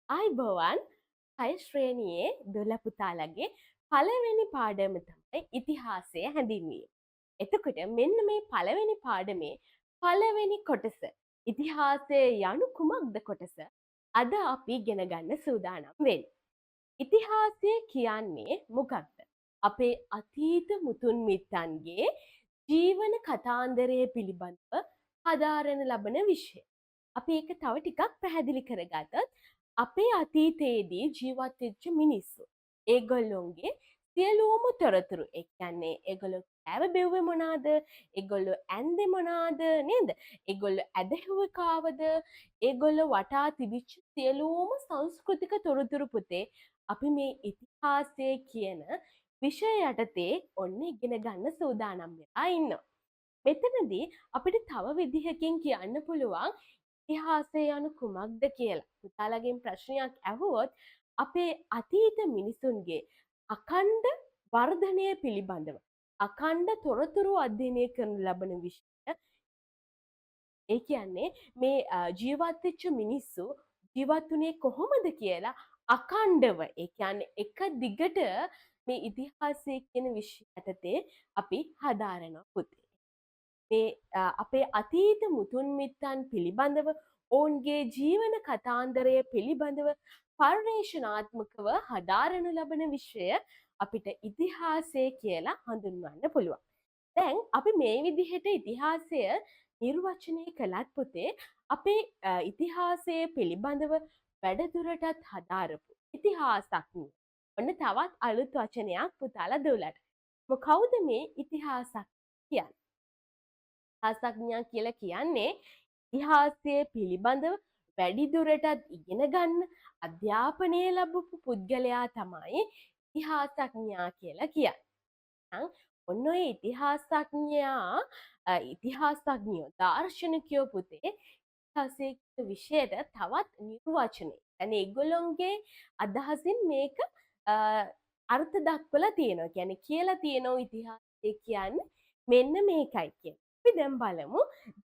ආයිබෝවන් 6 ශ්‍රේණියේ දොළ පුතාලගේ පළවෙනි පාඩම තමයි ඉතිහාසය හැඳින්වීම. එතකොට මෙන්න මේ පළවෙනි පාඩමේ පළවෙනි කොටස ඉතිහාසය යනු කුමක්ද කොටස අද අපි ඉගෙන ගන්න සූදානම් වෙන්නේ. ඉතිහාසය කියන්නේ මොකක්ද? අපේ අතීත මුතුන් මිත්තන්ගේ ජීවන කතාන්දරය පිළිබඳව හදාරන ලබන විෂය. අපි ඒක තව ටිකක් පැහැදිලි කරගත්තොත් අපේ අතීතයේදී ජීවත් වෙච්ච මිනිස්සු ඒගොල්ලොන්ගේ සියලුම තොරතුරු ඒ කියන්නේ ඒගොල්ලෝ කෑව බෙව්වේ මොනවාද? ඒගොල්ලෝ ඇන්දේ මොනවාද නේද? ඒගොල්ලෝ ඇදහුවේ කාවද? ඒගොල්ලෝ වටා තිබිච්ච සියලුම සංස්කෘතික තොරතුරු පුතේ අපි මේ ඉතිහාසය කියන විෂය යටතේ ඔන්න ඉගෙන ගන්න සූදානම් වෙලා ඉන්නවා. මෙතනදී අපිට තව විදිහකින් කියන්න පුළුවන් ඉතිහාසය යනු කුමක්ද කියලා. පුතාලගෙන් ප්‍රශ්නයක් ඇහුවොත් අපේ අතීත මිනිසුන්ගේ අඛණ්ඩ වර්ධනය පිළිබඳව අඛණ්ඩ තොරතුරු අධ්‍යයනය කරනු ලබන විෂය. ඒ කියන්නේ මේ ජීවත් වෙච්ච මිනිස්සු ජීවත් වුණේ කොහොමද කියලා අඛණ්ඩව ඒ කියන්නේ එක දිගට මේ ඉතිහාසය කියන විෂය යටතේ අපි හදාරනවා පුතේ. මේ අපේ අතීත මුතුන් මිත්තන් පිළිබඳව ඔවුන්ගේ ජීවන කතාන්දරය පිළිබඳව පර්යේෂණාත්මකව හදාරනු ලබන විෂය අපිට ඉතිහාසය කියලා හඳුන්වන්න පුළුවන්. දැන් අපි මේ විදිහට ඉතිහාසය නිර්වචනය කළත් පුතේ අපේ ඉතිහාසය පිළිබඳව වැඩදුරටත් හදාරපු ඉතිහාසඥ. ඔන්න තවත් අලුත් වචනයක් පුතාලා දුලට. මොකවුද මේ ඉතිහාසඥ කියන්නේ? ඉතිහාසඥයා කියලා කියන්නේ ඉතිහාසය පිළිබඳව වැඩිදුරටත් ඉගෙන ගන්න අධ්‍යාපනය ලැබපු පුද්ගලයා තමයි ඉතිහාසඥයා කියලා කියන්නේ. ඔන්න ඔය ඉතිහාසඥයෝ දාර්ශනිකයෝ පුතේ ඉතිහාසය විෂයට තවත් නිර්වචනය. يعني ඒගොල්ලොන්ගේ අදහසින් මේක අර්ථ දක්වලා තියෙනවා. කියන්නේ කියලා තියෙනවා ඉතිහාසය කියන්නේ මෙන්න මේකයි කියන්නේ. අපි දැන් බලමු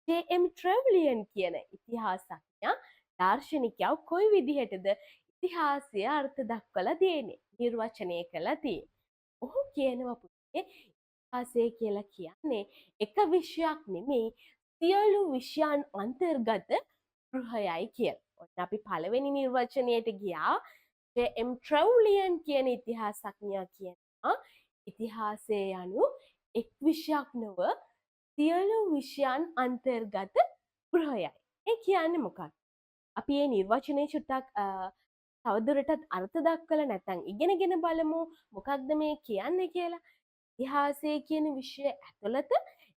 ජේ.එම්. ට්‍රෙවලියන් කියන ඉතිහාසඥයා දාර්ශනිකයා කොයි විදිහටද ඉතිහාසය අර්ථ දක්වලා තියෙන්නේ නිර්වචනය කළා තියෙන්නේ. ඔහු කියනවා පුතේ ඉතිහාසය කියලා කියන්නේ එක විෂයක් නෙමෙයි සියලු විෂයන් අන්තර්ගත ගෘහයයි කියලා. ඔන්න අපි පළවෙනි නිර්වචනයට ගියා. ජේ.එම්. ට්‍රෙවලියන් කියන ඉතිහාසඥයා කියනවා ඉතිහාසය යනු එක් විෂයක් නොව සියලු විෂයන් අන්තර්ගත ගෘහයයි. ඒ කියන්නේ මොකක්ද? අපි මේ නිර්වචනය චුට්ටක් තවදුරටත් අර්ථ දක්වලා නැත්නම් ඉගෙනගෙන බලමු මොකක්ද මේ කියන්නේ කියලා. ඉතිහාසය කියන විෂය ඇතුළත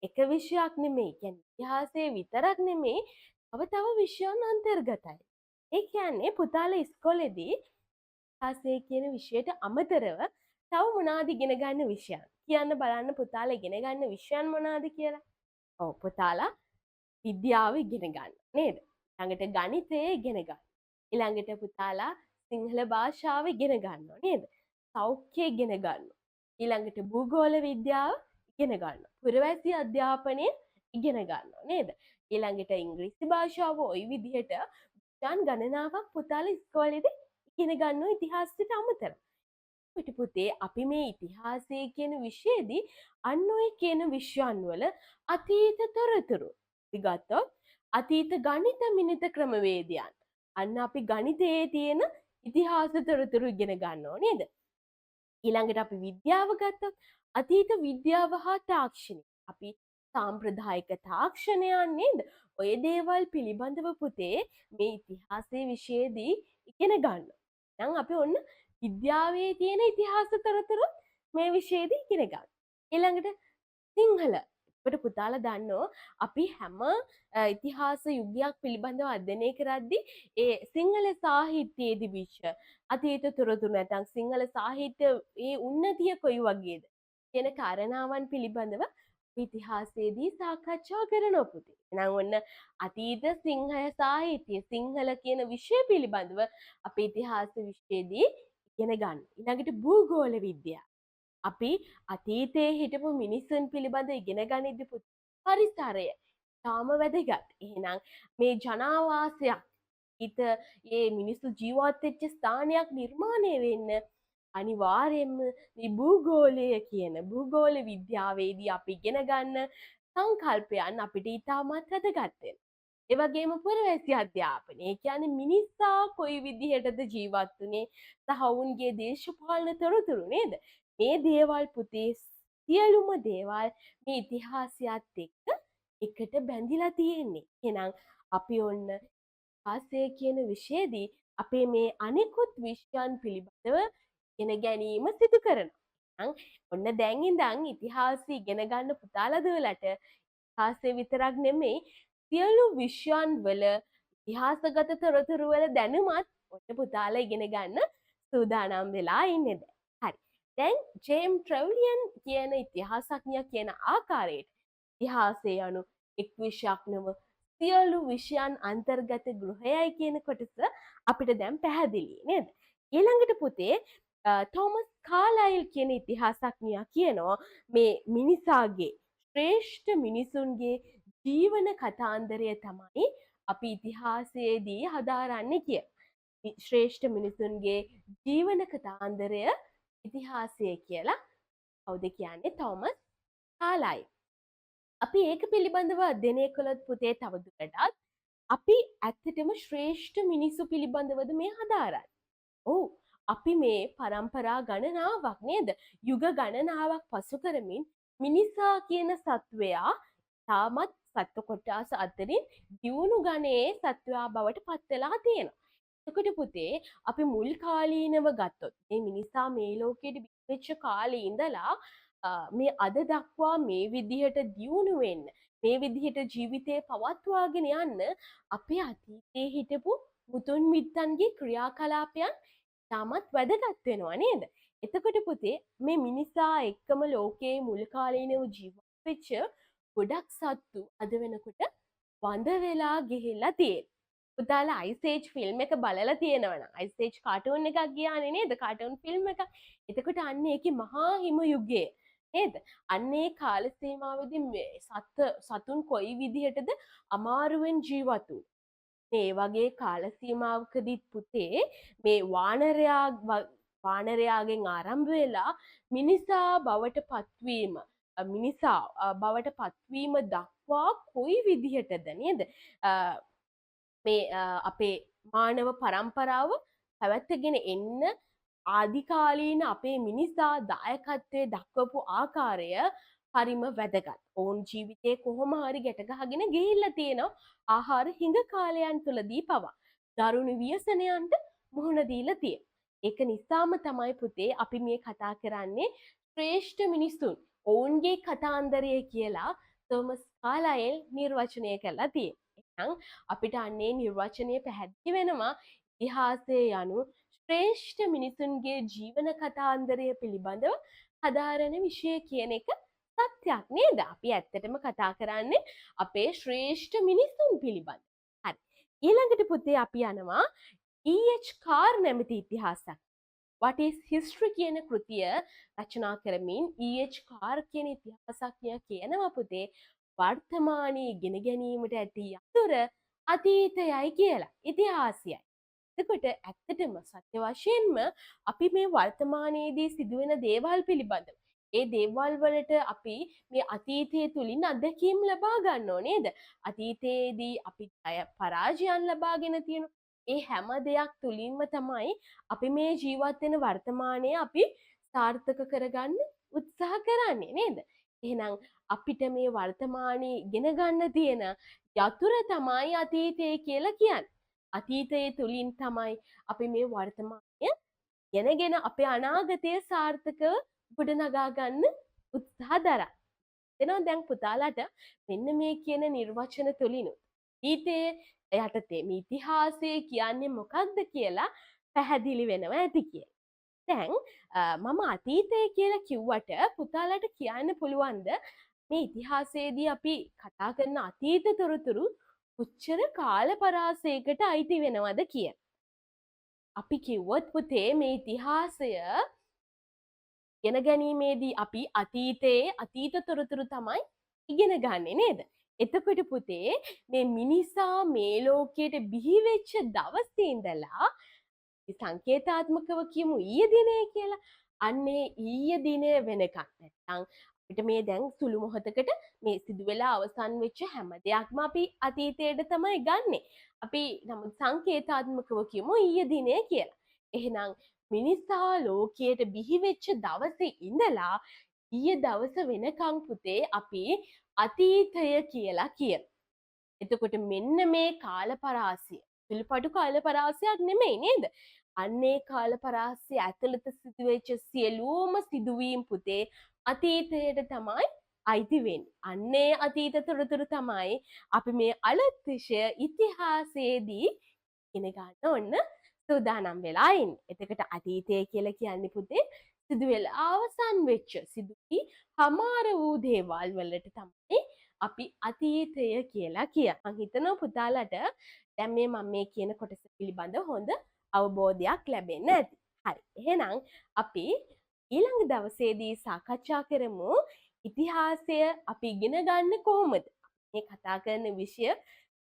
එක විෂයක් නෙමෙයි. කියන්නේ ඉතිහාසය විතරක් නෙමෙයි තව විෂයන් අන්තර්ගතයි. ඒ කියන්නේ පුතාලා ඉස්කෝලේදී ඉතිහාසය කියන විෂයට අමතරව තව මොනවාද ඉගෙන ගන්න විෂයන්? කියන්න බලන්න පුතාලා ඉගෙන ගන්න විෂයන් මොනවාද කියලා. ඔව් පුතාලා විද්‍යාව ඉගෙන ගන්න නේද? ඊළඟට ගණිතය ඉගෙන ගන්න. ඊළඟට පුතාලා සිංහල භාෂාව ඉගෙන ගන්නවා නේද? සෞඛ්‍ය ඉගෙන ගන්නවා. ඊළඟට භූගෝල විද්‍යාව ඉගෙන ගන්නවා. පුරවැසි අධ්‍යාපනය ඉගෙන ගන්නවා නේද? ඊළඟට ඉංග්‍රීසි භාෂාව ওই විදිහට විෂයන් ගණනාවක් පුතාලා ඉස්කෝලේදී ඉගෙන ගන්නවා ඉතිහාසයට අමතරව. පුතේ අපි මේ ඉතිහාසය කියන විෂයේදී අන්න ඔය කියන විෂයන් වල අතීත තොරතුරු අපි ගත්තොත් අතීත ගණිත මිනිත ක්‍රමවේදයන් අන්න අපි ගණිතයේ තියෙන ඉතිහාස තොරතුරු ඉගෙන ගන්නවා නේද? ඊළඟට අපි විද්‍යාව ගත්තොත් අතීත විද්‍යාව හා තාක්ෂණය අපි සාම්ප්‍රදායික තාක්ෂණයන් නේද? ඔය දේවල් පිළිබඳව පුතේ මේ ඉතිහාසයේ විෂයේදී ඉගෙන ගන්නවා. දැන් අපි ඔන්න විද්‍යාවේ තියෙන ඉතිහාස තොරතුරු මේ විෂයේදී ඉගෙන ගන්න. ඊළඟට සිංහල. අපිට පුතාලා දන්නෝ අපි හැම ඉතිහාස යුගයක් පිළිබඳව අධ්‍යයනය කරද්දී ඒ සිංහල සාහිත්‍යයේ තිබිච්ච අතීත තොරතුරු නැත්නම් සිංහල සාහිත්‍යයේ උන්නතිය කොයි වගේද කියන කාරණාවන් පිළිබඳව ඉතිහාසයේදී සාකච්ඡා කරනවා පුතේ. එහෙනම් ඔන්න අතීත සිංහල සාහිත්‍ය සිංහල කියන විෂය පිළිබඳව අපේ ඉතිහාස විෂයේදී ඉගෙන ගන්න. ඊළඟට භූගෝල විද්‍යාව. අපි අතීතයේ හිටපු මිනිසුන් පිළිබඳව ඉගෙන ගනිද්දී පුතේ පරිසරය ඉතාම වැදගත්. එහෙනම් මේ ජනාවාසයක් ඒ මිනිස්සු ජීවත් වෙච්ච ස්ථානයක් නිර්මාණය වෙන්න අනිවාර්යයෙන්ම මේ භූගෝලය කියන භූගෝල විද්‍යාවේදී අපි ඉගෙන ගන්න සංකල්පයන් අපිට ඉතාමත් වැදගත් වෙනවා. ඒ වගේම පුරවැසි අධ්‍යාපනය. ඒ කියන්නේ මිනිසා කොයි විදිහටද ජීවත් වුනේ සහ ඔවුන්ගේ දේශපාලන තොරතුරු නේද? මේ දේවල් පුතේ සියලුම දේවල් මේ ඉතිහාසයත් එකට බැඳිලා තියෙන්නේ. එහෙනම් අපි ඔන්න ඉතිහාසය කියන විෂයේදී අපේ මේ අනෙකුත් විෂයන් පිළිබඳව ඉගෙන ගැනීම සිදු කරනවා. ඔන්න දැන් ඉඳන් ඉතිහාසය ඉගෙන ගන්න පුතාලා දුවලට ඉතිහාසය විතරක් නෙමෙයි සියලු විෂයන් වල ඉතිහාසගත තොරතුරු වල දැනුමත් ඔන්න පුතාලා ඉගෙන ගන්න සූදානම් වෙලා ඉන්නේ දැන්. හරි. දැන් ජේම් ට්‍රෙවලියන් කියන ඉතිහාසඥයා කියන ආකාරයට ඉතිහාසය යනු එක් විෂයක් නොව සියලු විෂයන් අන්තර්ගත ගෘහයයි කියන කොටස අපිට දැන් පැහැදිලි නේද? ඊළඟට පුතේ තෝමස් කාලයිල් කියන ඉතිහාසඥයා කියනවා මේ මිනිසාගේ ශ්‍රේෂ්ඨ මිනිසුන්ගේ ජීවන කතාන්දරය තමයි අපි ඉතිහාසයේදී හදාරන්නේ කිය. ශ්‍රේෂ්ඨ මිනිසුන්ගේ ජීවන කතාන්දරය ඉතිහාසය කියලා කවුද කියන්නේ? තෝමස් කාලයිල්. අපි ඒක පිළිබඳව අධ්‍යයනය කළොත් පුතේ තවදුරටත් අපි ඇත්තටම ශ්‍රේෂ්ඨ මිනිසු පිළිබඳවද මේ හදාරන්නේ. ඔව් අපි මේ පරම්පරා ගණනාවක් නේද? යුග ගණනාවක් පසු කරමින් මිනිසා කියන සත්වයා තාමත් සත්ව කොටස් අතරින් දියුණු ගණයේ සත්වයා බවට පත් වෙලා තියෙනවා. එතකොට පුතේ අපි මුල් කාලීනව ගත්තොත් මේ මිනිසා මේ ලෝකෙට බිහිවෙච්ච කාලේ ඉඳලා මේ අද දක්වා මේ විදිහට දියුණු වෙන්න මේ විදිහට ජීවිතේ පවත්වාගෙන යන්න අපේ අතීතයේ හිටපු මුතුන් මිත්තන්ගේ ක්‍රියාකලාපයන් තාමත් වැදගත් වෙනවා නේද? එතකොට පුතේ මේ මිනිසා එක්කම ලෝකයේ මුල් කාලීනව ජීවත් වෙච්ච ගොඩක් සත්තු අද වෙනකොට වඳ වෙලා ගිහිල්ලා තියෙනවා. පුතාලා Ice Age ෆිල්ම් එක බලලා තියෙනවනම් Ice Age කාටූන් එකක් ගියානේ නේද? කාටූන් ෆිල්ම් එකක්. එතකොට අන්න ඒකේ මහා හිම යුගය නේද? අන්නේ කාල සීමාවෙදී සතුන් කොයි විදිහටද අමාරුවෙන් ජීවත් වුනේ. මේ වගේ කාල සීමාවකදී පුතේ මේ වානරයාගෙන් ආරම්භ වෙලා මිනිසා බවට පත්වීම බවට පත්වීම දක්වා කොයි විදිහටද නේද? මේ අපේ මානව පරම්පරාව පැවැත්වගෙන එන්න ආදිකාලීන අපේ මිනිසා දායකත්වයේ දක්වපු ආකාරය හරිම වැදගත්. ඔවුන් ජීවිතේ කොහොම හරි ගැට ගහගෙන ගිහිල්ලා තියෙනවා ආහාර හිඟ කාලයන් තුලදී පවා. දරුණු ව්‍යසනයන්ට මුහුණ දීලා තියෙනවා. ඒක නිසාම තමයි පුතේ අපි මේ කතා කරන්නේ ශ්‍රේෂ්ඨ මිනිසුන්. ඔවුන්ගේ කතාන්දරය කියලා තෝමස් කාලයිල් නිර්වචනය කළා තියෙනවා. එහෙනම් අපිට අන්නේ නිර්වචනය පැහැදිලි වෙනවා ඉතිහාසය යනු ශ්‍රේෂ්ඨ මිනිසුන්ගේ ජීවන කතාන්දරය පිළිබඳව හදාරන විෂය කියන එක සත්‍යයක් නේද? අපි ඇත්තටම කතා කරන්නේ අපේ ශ්‍රේෂ්ඨ මිනිසුන් පිළිබඳ. හරි. ඊළඟට පුතේ අපි යනවා E.H. කාර් නැමැති ඉතිහාසක්. What is history කියන කෘතිය රචනා කරමින් E.H. කාර් කියන ඉතිහාසඥයා කියනවා පුතේ වර්තමානයේ ඉගෙන ගැනීමට ඇති යතුර අතීතයයි කියලා. ඉතිහාසයයි. එතකොට ඇත්තටම සත්‍ය වශයෙන්ම අපි මේ වර්තමානයේදී සිදුවෙන දේවල් පිළිබඳව ඒ දේවල් වලට අපි මේ අතීතයේ තුලින් අත්දැකීම් ලබා ගන්නෝ නේද? අතීතයේදී අපි පරාජයන් ලබාගෙන තියෙනවා. ඒ හැම දෙයක් තුලින්ම තමයි අපි මේ ජීවත් වෙන වර්තමානයේ අපි සාර්ථක කරගන්න උත්සාහ කරන්නේ නේද? එහෙනම් අපිට මේ වර්තමානයේ ඉගෙන ගන්න තියෙන යතුර තමයි අතීතය කියලා කියන්නේ. අතීතයේ තුලින් තමයි අපි මේ වර්තමානය ගෙනගෙන අපේ අනාගතය සාර්ථකව ගොඩනගා ගන්න උත්සාහ දරා. එනවා දැන් පුතාලාට මෙන්න මේ කියන නිර්වචන තුලිනුත් ඊටේ යටතේ මේ ඉතිහාසය කියන්නේ මොකක්ද කියලා පැහැදිලි වෙනවා ඇති කියලා. දැන් මම අතීතය කියලා කිව්වට පුතාලාට කියන්න පුළුවන්ද මේ ඉතිහාසයේදී අපි කතා කරන අතීත තොරතුරු කොච්චර කාල පරාසයකට අයිති වෙනවද කිය. අපි කිව්වොත් පුතේ මේ ඉතිහාසය ඉගෙන ගැනීමේදී අපි අතීතයේ අතීත තොරතුරු තමයි ඉගෙන ගන්නෙ නේද? එතකොට පුතේ මේ මිනිසා මේ ලෝකයට බිහි වෙච්ච දවසේ ඉඳලා සංකේතාත්මකව කියමු ඊයේ දිනේ කියලා. අන්නේ ඊයේ දිනය වෙනකන් නැත්නම් අපිට මේ දැන් සුළු මොහොතකට මේ සිදු වෙලා අවසන් වෙච්ච හැම දෙයක්ම අපි අතීතයට තමයි ගන්නෙ. අපි නමුත් සංකේතාත්මකව කියමු ඊයේ දිනේ කියලා. එහෙනම් මිනිසා ලෝකයට බිහි වෙච්ච දවසේ ඉඳලා ඊයේ දවස වෙනකන් පුතේ අපි අතීතය කියලා කියන. එතකොට මෙන්න මේ කාලපරාසය පිළිපඩු කාලපරාසයක් නෙමෙයි නේද? අන්නේ කාලපරාසය ඇතුළත සිදුවෙච්ච සියලුම සිදුවීම් පුතේ අතීතයට තමයි අයිති වෙන්නේ. අන්නේ අතීත තොරතුරු තමයි අපි මේ අලුත් විෂය ඉතිහාසයේදී ඉගෙන ගන්න ඔන්න සූදානම් වෙලා ඉන්නේ. එතකොට අතීතය කියලා කියන්නේ පුතේ සිදු වෙලා අවසන් වෙච්ච සිදු වී හමාර වූ දේවල් වලට තමයි අපි අතීතය කියලා කියන්නේ. මං හිතනවා පුතාලට දැන් මම මේ කියන කොටස පිළිබඳව හොඳ අවබෝධයක් ලැබෙන්න ඇති. හරි. එහෙනම් අපි ඊළඟ දවසේදී සාකච්ඡා කරමු ඉතිහාසය අපි ඉගෙන ගන්න කොහොමද? මේ කතා කරන විෂය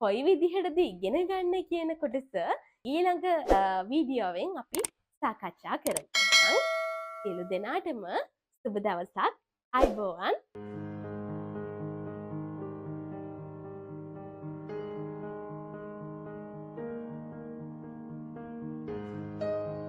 කොයි විදිහටද ඉගෙන ගන්න කියන කොටස ඊළඟ වීඩියෝවෙන් අපි සාකච්ඡා කරමු. එහෙනම් සියලු දෙනාටම සුබ දවසක්. අයබෝවන්.